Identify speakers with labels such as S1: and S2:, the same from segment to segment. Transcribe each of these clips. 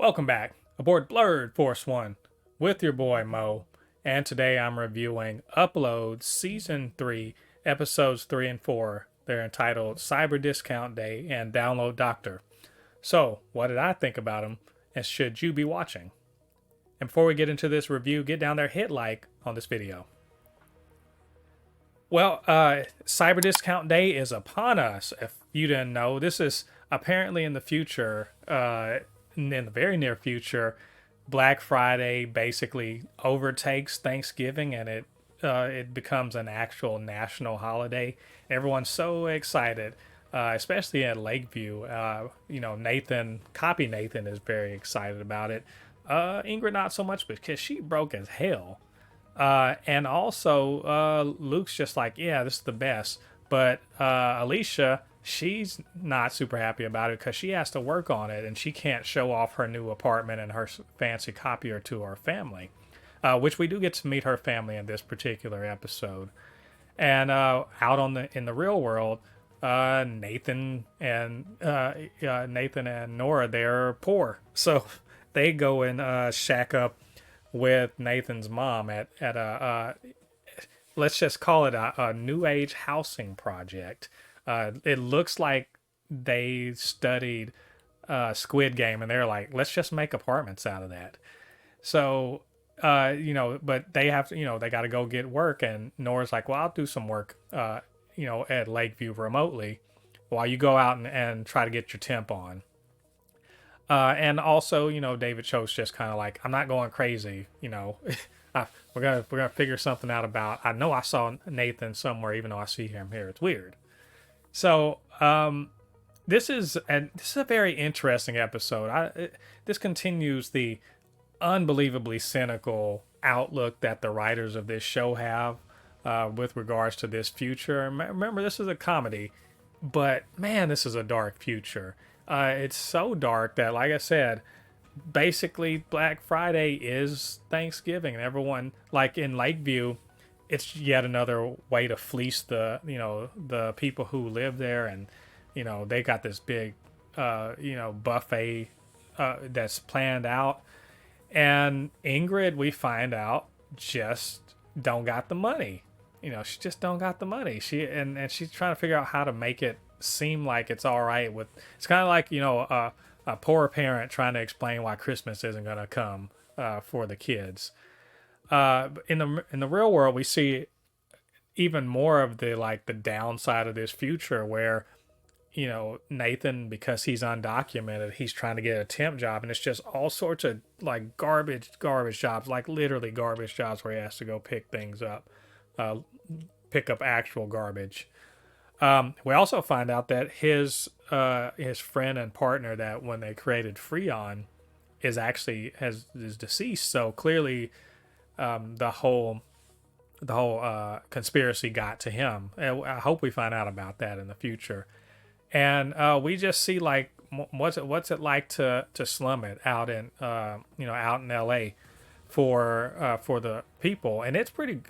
S1: Welcome back aboard Blurred Force One with your boy Mo, and today I'm reviewing Upload Season 3, Episodes 3 and 4. They're entitled Cyber Discount Day and Download Doctor. So, what did I think about them, and should you be watching? And before we get into this review, get down there, hit like on this video. Well, Cyber Discount Day is upon us. If you didn't know, this is apparently in the future, in the very near future. Black Friday basically overtakes Thanksgiving, and it becomes an actual national holiday. Everyone's so excited, especially at Lakeview. Nathan is very excited about it. Ingrid not so much because she broke as hell. And also, Luke's just like, yeah, this is the best. But Alicia, she's not super happy about it because she has to work on it and she can't show off her new apartment and her fancy copier to her family, which we do get to meet her family in this particular episode. And out in the real world, Nathan and Nora, they're poor, so they go and shack up with Nathan's mom at a let's just call it a new age housing project. It looks like they studied Squid Game and they're like, let's just make apartments out of that. So but they have to, they got to go get work, and Nora's like, well, I'll do some work at Lakeview remotely while you go out and try to get your temp on. And also, David Cho's just kind of like, I'm not going crazy, we're gonna figure something out about. I know I saw Nathan somewhere, even though I see him here. It's weird. So this is a very interesting episode. This continues the unbelievably cynical outlook that the writers of this show have with regards to this future. Remember, this is a comedy, but man, this is a dark future. It's so dark that, like I said, basically Black Friday is Thanksgiving, and everyone, like in Lakeview, it's yet another way to fleece the people who live there, and they got this big buffet that's planned out, and Ingrid, we find out, just don't got the money. She just don't got the money. And she's trying to figure out how to make it seem like it's all right. It's kind of like a poor parent trying to explain why Christmas isn't going to come for the kids. In the real world, we see even more of the downside of this future, where Nathan, because he's undocumented, he's trying to get a temp job, and it's just all sorts of like garbage jobs, like literally garbage jobs, where he has to go pick things up, pick up actual garbage. We also find out that his friend and partner, that when they created Freon, is deceased. So clearly, the whole conspiracy got to him. And I hope we find out about that in the future. And we just see like what's it like to slum it out in out in L.A. for the people, and it's pretty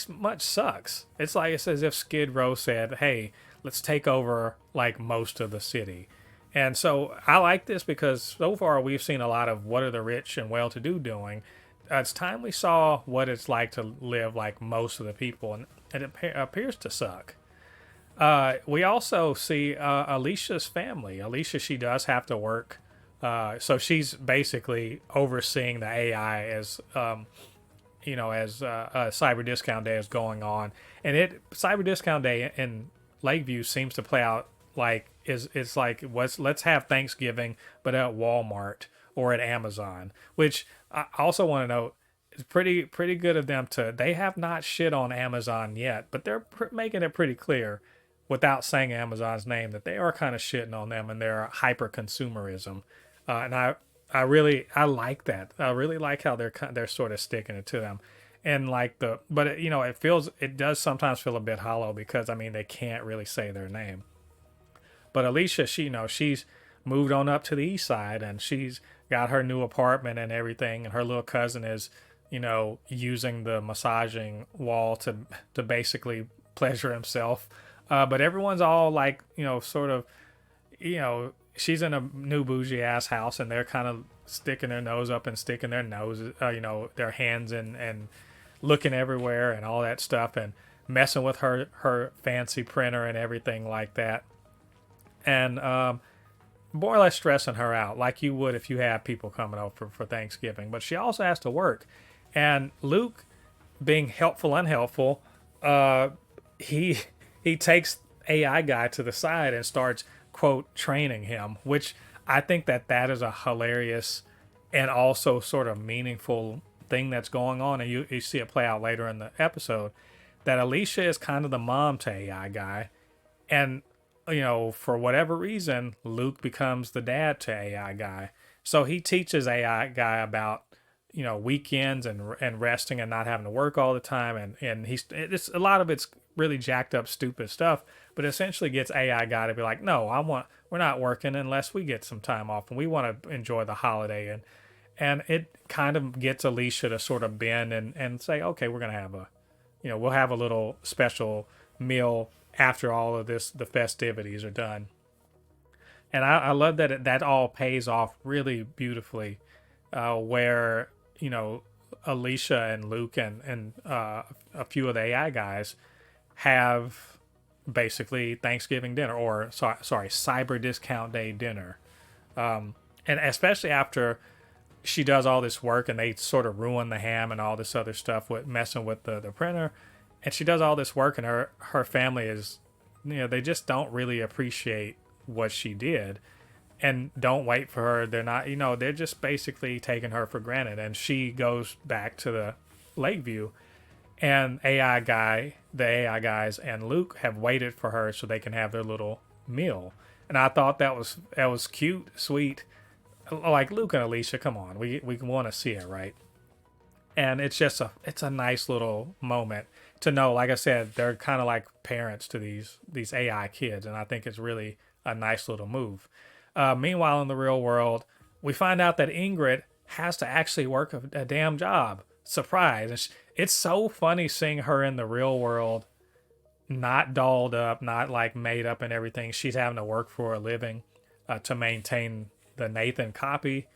S1: much sucks. It's as if Skid Row said, "Hey, let's take over like most of the city." And so I like this because so far we've seen a lot of what are the rich and well-to-do doing. It's time we saw what it's like to live like most of the people, and it appears to suck. We also see Alicia's family. Alicia, she does have to work. So she's basically overseeing the AI as Cyber Discount Day is going on, and Cyber Discount Day in Lakeview seems to play out like it's like let's have Thanksgiving, but at Walmart or at Amazon, which I also want to note is pretty good of them to. They have not shit on Amazon yet, but they're making it pretty clear, without saying Amazon's name, that they are kind of shitting on them and their hyper consumerism. And I really like that. I really like how they're sort of sticking it to them, and but it does sometimes feel a bit hollow because they can't really say their name. But Alicia, she's moved on up to the east side, and she's got her new apartment and everything, and her little cousin is using the massaging wall to basically pleasure himself. But everyone's all like sort of she's in a new bougie ass house, and they're kind of sticking their nose up and sticking their nose, their hands in and looking everywhere and all that stuff, and messing with her fancy printer and everything like that, and more or less stressing her out like you would if you had people coming over for Thanksgiving. But she also has to work, and Luke, being helpful, unhelpful, he he takes AI guy to the side and starts quote training him, which I think that is a hilarious and also sort of meaningful thing that's going on, and you see it play out later in the episode, that Alicia is kind of the mom to AI guy, and for whatever reason, Luke becomes the dad to AI guy. So he teaches AI guy about weekends and resting and not having to work all the time, and it's a lot of it's really jacked up stupid stuff, but essentially gets AI guy to be like, no, we're not working unless we get some time off, and we want to enjoy the holiday, and it kind of gets Alicia to sort of bend and say, okay, we're gonna have we'll have a little special meal after all of the festivities are done. And I love that that all pays off really beautifully, where Alicia and Luke and a few of the AI guys have basically Thanksgiving dinner, or sorry, Cyber Discount Day dinner, and especially after she does all this work and they sort of ruin the ham and all this other stuff with messing with the printer, and she does all this work, and her family is, they just don't really appreciate what she did and don't wait for her. They're not, they're just basically taking her for granted, and she goes back to the Lakeview, and the AI guys and Luke have waited for her so they can have their little meal. And I thought that was cute, sweet. Like, Luke and Alicia, come on, we want to see it, right? And it's a nice little moment to know, like I said, they're kind of like parents to these AI kids, and I think it's really a nice little move. Meanwhile, in the real world, we find out that Ingrid has to actually work a damn job. Surprise! It's so funny seeing her in the real world, not dolled up, not like made up and everything. She's having to work for a living to maintain the Nathan copy,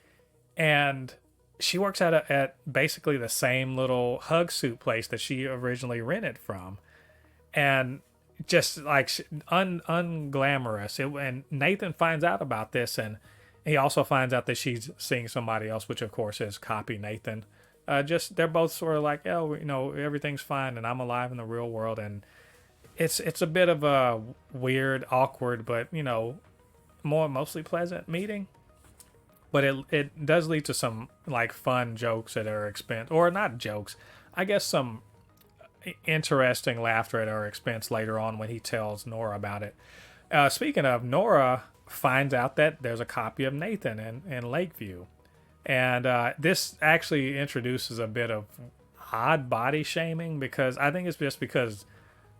S1: and she works at basically the same little hug suit place that she originally rented from, and just like unglamorous. And Nathan finds out about this, and he also finds out that she's seeing somebody else, which of course is copy Nathan. Just they're both sort of like, oh, everything's fine, and I'm alive in the real world, and it's a bit of a weird, awkward, but mostly pleasant meeting. But it does lead to some like fun jokes at her expense, or not jokes, I guess some interesting laughter at her expense later on when he tells Nora about it. Speaking of, Nora finds out that there's a copy of Nathan in Lakeview, and this actually introduces a bit of odd body shaming, because I think it's just because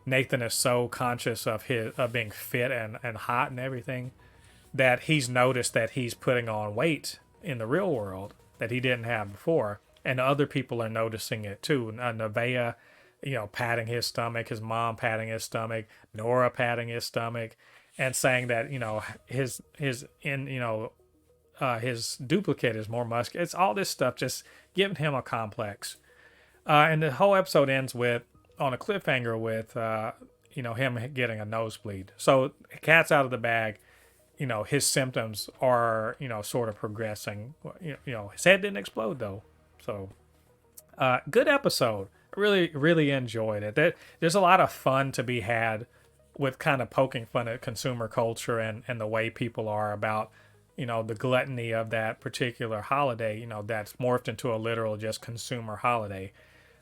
S1: Nathan is so conscious of being fit and hot and everything, that he's noticed that he's putting on weight in the real world that he didn't have before, and other people are noticing it too. Nevaeh, patting his stomach, his mom patting his stomach, Nora patting his stomach, and saying that his duplicate is more muscular. It's all this stuff just giving him a complex, and the whole episode ends on a cliffhanger with him getting a nosebleed. So cat's out of the bag. His symptoms are, sort of progressing. His head didn't explode though. So, good episode. Really, really enjoyed it. There's a lot of fun to be had with kind of poking fun at consumer culture and the way people are about, the gluttony of that particular holiday, that's morphed into a literal just consumer holiday.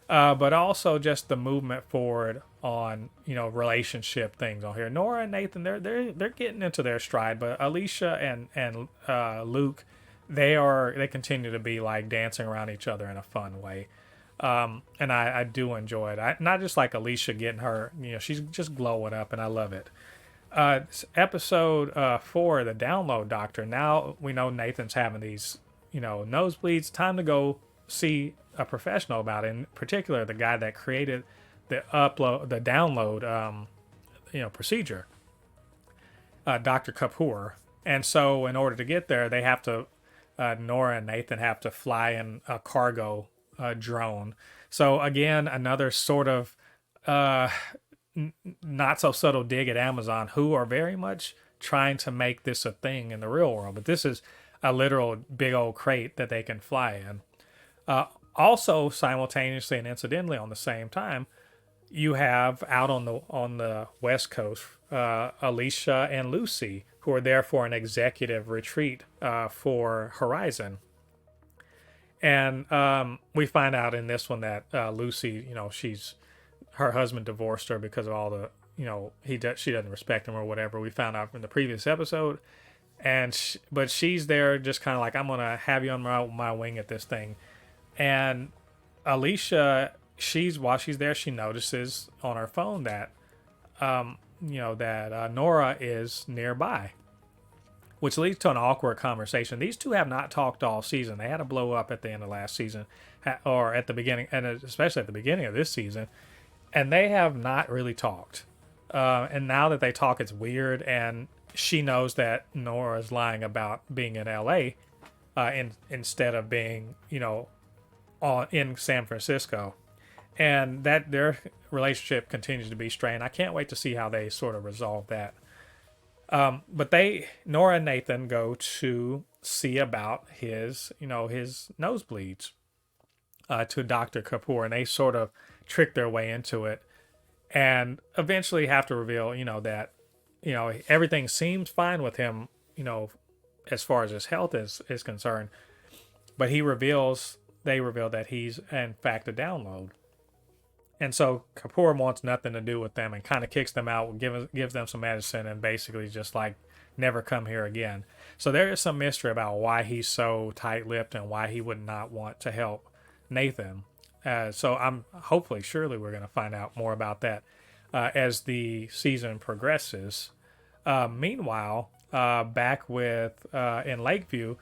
S1: But also just the movement forward on relationship things on here. Nora and Nathan, they're getting into their stride, but Alicia and Luke, they continue to be like dancing around each other in a fun way, and I do enjoy it. Not just like Alicia getting her, she's just glowing up, and I love it. Episode 4, the download doctor. Now we know Nathan's having these nosebleeds. Time to go see a professional about it, in particular the guy that created the download procedure, Dr. Kapoor, And so, in order to get there, they have to, Nora and Nathan have to fly in a cargo drone. So, again, another sort of uh, not so subtle dig at Amazon, who are very much trying to make this a thing in the real world. But this is a literal big old crate that they can fly in. Uh, Also, simultaneously and incidentally, on the same time, you have out on the West Coast, Alicia and Lucy, who are there for an executive retreat for Horizon. And we find out in this one that Lucy, she's her husband divorced her because of all the, she doesn't respect him or whatever. We found out from the previous episode, and but she's there just kind of like, I'm gonna have you on my wing at this thing. And Alicia, while she's there, she notices on her phone that Nora is nearby, which leads to an awkward conversation. These two have not talked all season. They had a blow up at the end of last season, or at the beginning, and especially at the beginning of this season, and they have not really talked. And now that they talk, it's weird, and she knows that Nora is lying about being in L.A. Instead of being, in San Francisco, and that their relationship continues to be strained. I can't wait to see how they sort of resolve that. But Nora and Nathan go to see about his nosebleeds to Dr. Kapoor, and they sort of trick their way into it, and eventually have to reveal, that, everything seems fine with him, as far as his health is concerned, but they reveal that he's in fact a download. And so Kapoor wants nothing to do with them and kind of kicks them out, gives them some medicine, and basically just like, never come here again. So there is some mystery about why he's so tight-lipped and why he would not want to help Nathan. So surely we're going to find out more about that as the season progresses. Meanwhile, back with in Lakeview,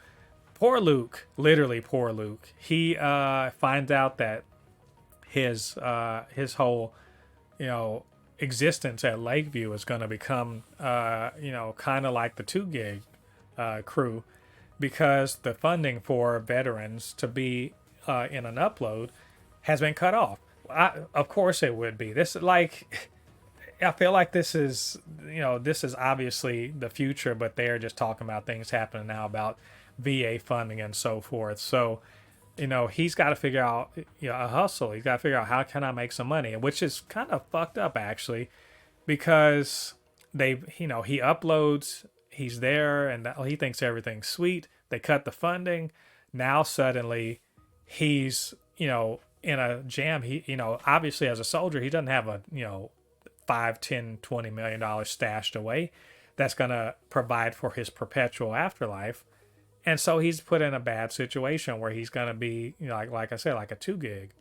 S1: poor Luke, literally poor Luke. He finds out that his whole, existence at Lakeview is going to become, kind of like the 2 Gig crew, because the funding for veterans to be in an upload has been cut off. Of course it would be. I feel like this is obviously the future, but they're just talking about things happening now about VA funding and so forth. So, he's got to figure out a hustle. He's got to figure out, how can I make some money, which is kind of fucked up actually, because he uploads, he's there, and he thinks everything's sweet. They cut the funding. Now suddenly he's in a jam. He obviously as a soldier he doesn't have a 5, 10, $20 million stashed away that's going to provide for his perpetual afterlife. And so he's put in a bad situation where he's going to be, like I said, like a 2 Gig,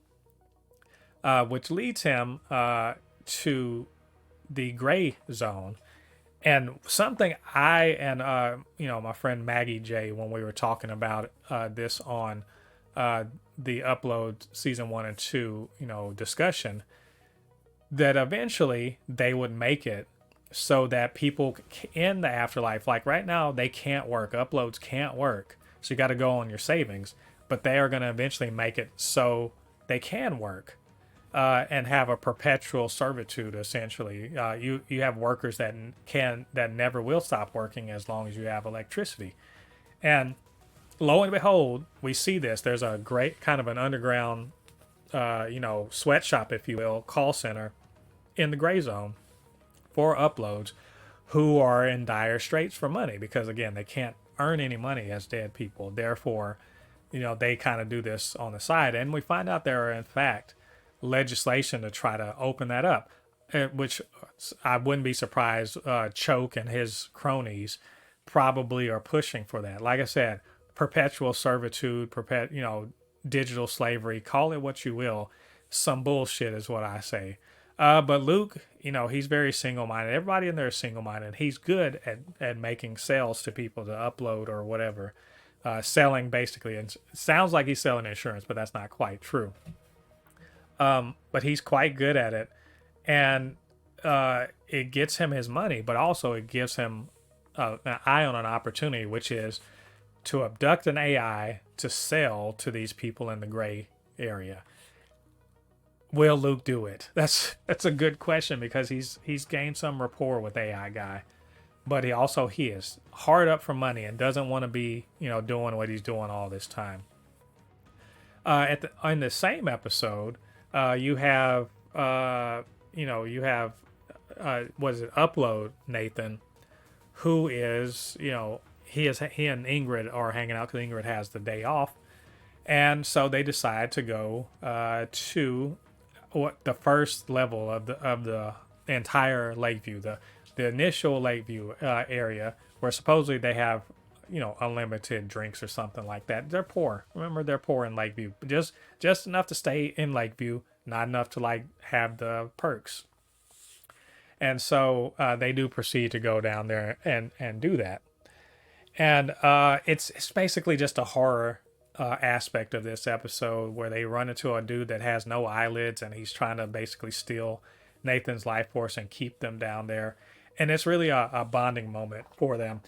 S1: which leads him to the gray zone. And something my friend Maggie J, when we were talking about this on the Upload season 1 and 2, discussion, that eventually they would make it so that people in the afterlife, like right now, they can't work. Uploads can't work. So you got to go on your savings. But they are going to eventually make it so they can work and have a perpetual servitude, essentially. You have workers that never will stop working as long as you have electricity. And lo and behold, we see this. There's a great kind of an underground, sweatshop, if you will, call center in the gray zone for uploads, who are in dire straits for money because, again, they can't earn any money as dead people. Therefore, they kind of do this on the side. And we find out there are, in fact, legislation to try to open that up, which I wouldn't be surprised Choke and his cronies probably are pushing for that. Like I said, perpetual servitude, digital slavery, call it what you will. Some bullshit is what I say. But Luke, he's very single-minded. Everybody in there is single-minded. He's good at making sales to people to upload or whatever. Selling, basically. And it sounds like he's selling insurance, but that's not quite true. But he's quite good at it. And it gets him his money, but also it gives him an eye on an opportunity, which is to abduct an AI to sell to these people in the gray area. Will Luke do it? That's a good question because he's gained some rapport with AI guy, but he is hard up for money and doesn't want to be doing what he's doing all this time. In the same episode, you have what is it? Upload Nathan, who is he and Ingrid are hanging out because Ingrid has the day off, and so they decide to go to what the first level of the entire Lakeview, the initial Lakeview area, where supposedly they have unlimited drinks or something like that. They're poor. Remember, they're poor in Lakeview. Just enough to stay in Lakeview, not enough to like have the perks. And so they do proceed to go down there and do that. And it's basically just a horror aspect of this episode where they run into a dude that has no eyelids and he's trying to basically steal Nathan's life force and keep them down there. And it's really a bonding moment for them.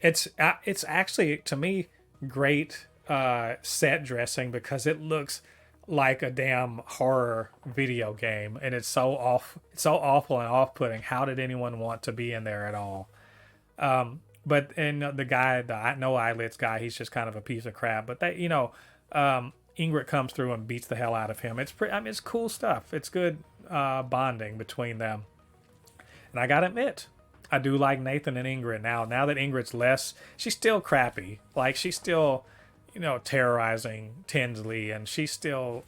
S1: It's actually, to me, great set dressing because it looks like a damn horror video game, and it's so awful and off-putting. How did anyone want to be in there at all? But the guy, the no eyelids guy, he's just kind of a piece of crap. But Ingrid comes through and beats the hell out of him. It's cool stuff. It's good bonding between them. And I gotta admit, I do like Nathan and Ingrid now. Now that Ingrid's less, she's still crappy. Like she's still, terrorizing Tinsley, and she's still,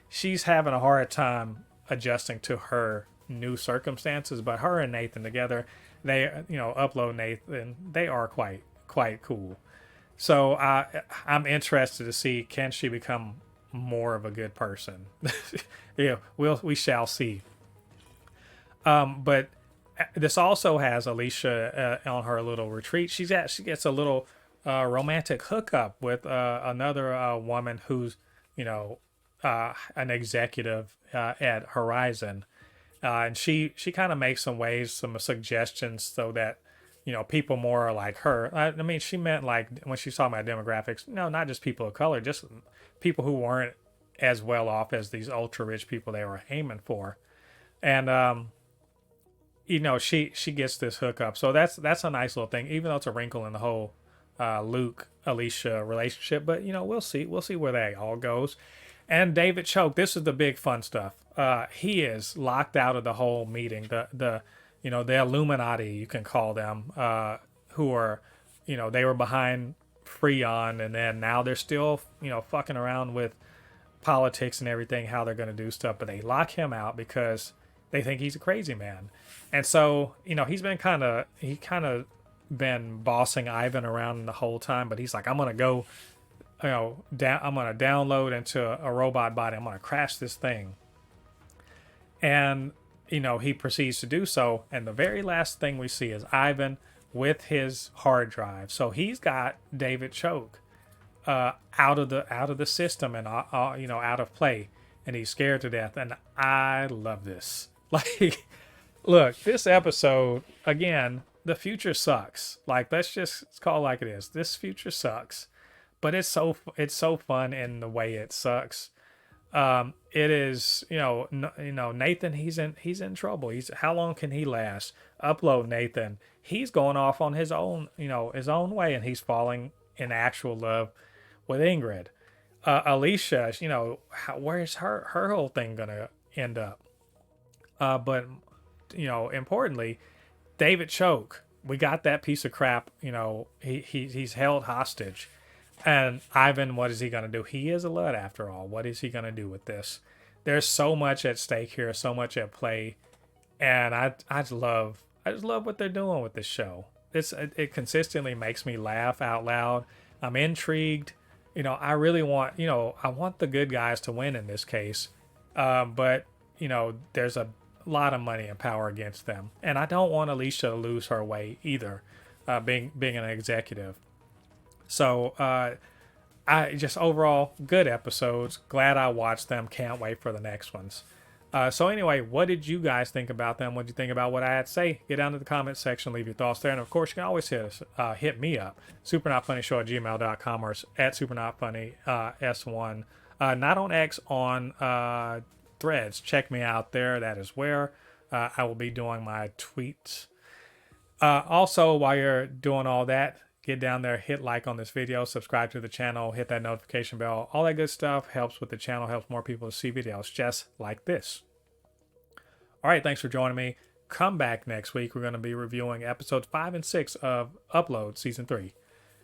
S1: she's having a hard time adjusting to her new circumstances. But her and Nathan together, they, Upload Nathan, they are quite cool. So I'm interested to see, can she become more of a good person? We shall see. But this also has Alicia on her little retreat. She gets a little romantic hookup with another woman who's an executive at Horizon, and she kind of makes some suggestions so that people more are like her. I mean, she meant like when she's talking about demographics, not just people of color, just people who weren't as well off as these ultra rich people they were aiming for, and she gets this hookup. So that's a nice little thing, even though it's a wrinkle in the whole Luke Alicia relationship. But we'll see where that all goes. And David Choke, this is the big fun stuff. He is locked out of the whole meeting. The Illuminati, you can call them, who are they were behind Freon, and then now they're still fucking around with politics and everything, how they're going to do stuff, but they lock him out because they think he's a crazy man. And so he's been kind of been bossing Ivan around the whole time, but he's like, I'm gonna go I'm gonna download into a robot body, I'm gonna crash this thing. And he proceeds to do so, and the very last thing we see is Ivan with his hard drive. So he's got David Choke out of the system and out of play, and he's scared to death. And I love this. Like, look, this episode again, the future sucks. Like, let's call it like it is. This future sucks, but it's so fun in the way it sucks. It is, Nathan, he's in trouble. How long can he last? Upload Nathan, he's going off on his own way, and he's falling in actual love with Ingrid. Alicia, where's her whole thing gonna end up? But importantly, David Choke, we got that piece of crap. He's held hostage. And Ivan, what is he going to do? He is a Ludd after all. What is he going to do with this? There's so much at stake here, so much at play. And I just love what they're doing with this show. It consistently makes me laugh out loud. I'm intrigued. I really want, I want the good guys to win in this case. But, there's a lot of money and power against them. And I don't want Alicia to lose her way either, being an executive. So I just overall good episodes. Glad I watched them. Can't wait for the next ones. So anyway, what did you guys think about them? What did you think about what I had to say? Get down to the comment section, leave your thoughts there. And of course, you can always hit me up, supernotfunnyshow@gmail.com or at supernotfunny S1. Not on X, on Threads. Check me out there. That is where I will be doing my tweets. Also, while you're doing all that, get down there, hit like on this video, subscribe to the channel, hit that notification bell. All that good stuff helps with the channel, helps more people to see videos just like this. All right, thanks for joining me. Come back next week. We're going to be reviewing episodes 5 and 6 of Upload Season 3.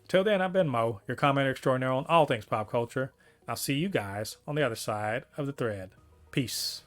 S1: Till then, I've been Mo, your commenter extraordinaire on all things pop culture. I'll see you guys on the other side of the thread. Peace.